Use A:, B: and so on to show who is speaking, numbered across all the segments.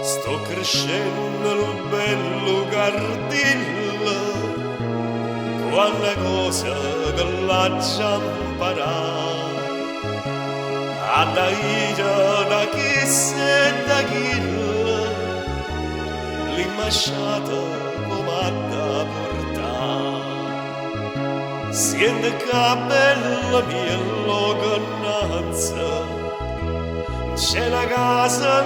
A: Sto crescendo nel bello giardino, quanta cosa che l'ha imparato, a da ira da chi se da chi l'immasciata come da portare. Siente che bella mia lontananza, c'è la casa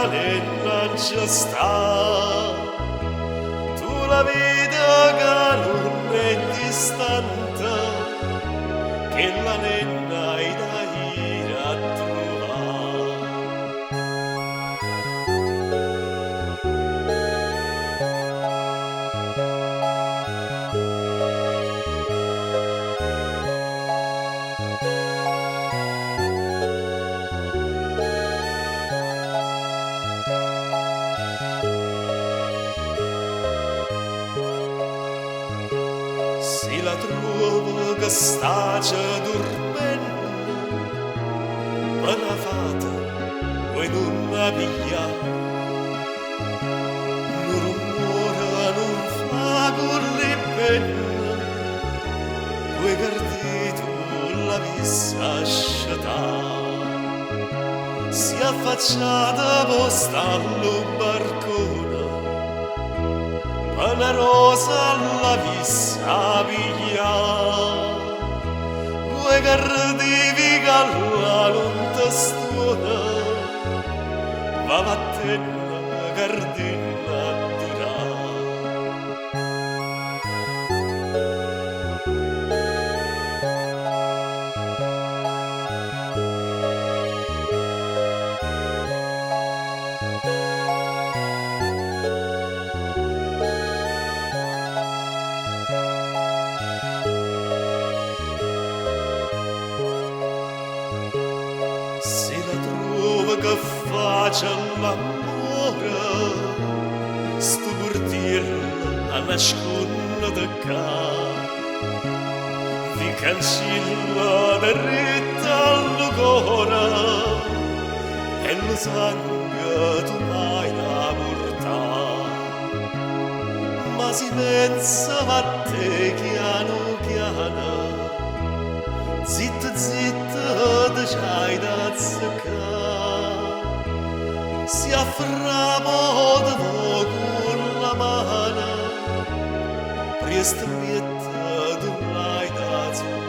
A: e non c'è sta. Tu la vita che non è distante, che la nenna hai da ir a trovare. Si la trova che sta già dormendo, ma la fata vuoi non la piglia. Non rumore non fa con le penne, vuoi gardito la vista asciutare. Si è affacciata posta allo barcone, una rosa alla vista piglia. Vuoi gardivi alla lunta stona, va vattene gardina a durare. Si la trova che faccia l'amore, sto portiere a nascondere ca. Vi cancella dritta al cuore e lo sangue tu mai da portare. Ma si pensa a te piano piano, zitto zitto da c'hai da zuccare. Si afframo da con la mano, presto mietta tu l'hai da zuppare.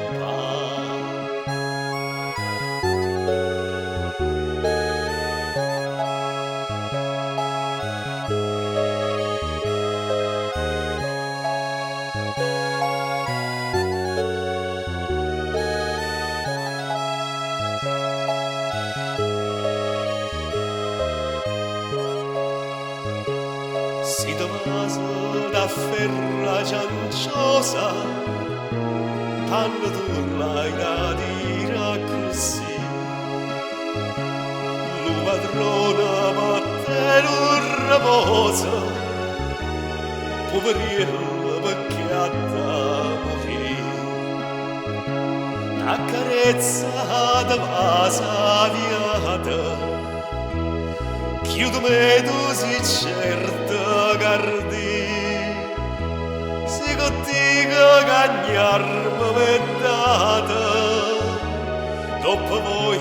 A: Si domaso da ferra cianciosa, quando tu l'hai da dire così. Lu padrona batte l'urramosa, poverino perché ha da morire. Accarezza da vasa viata, chiudimi tu si certo gardi, se contigo cagnarmi m'è data, dopo voi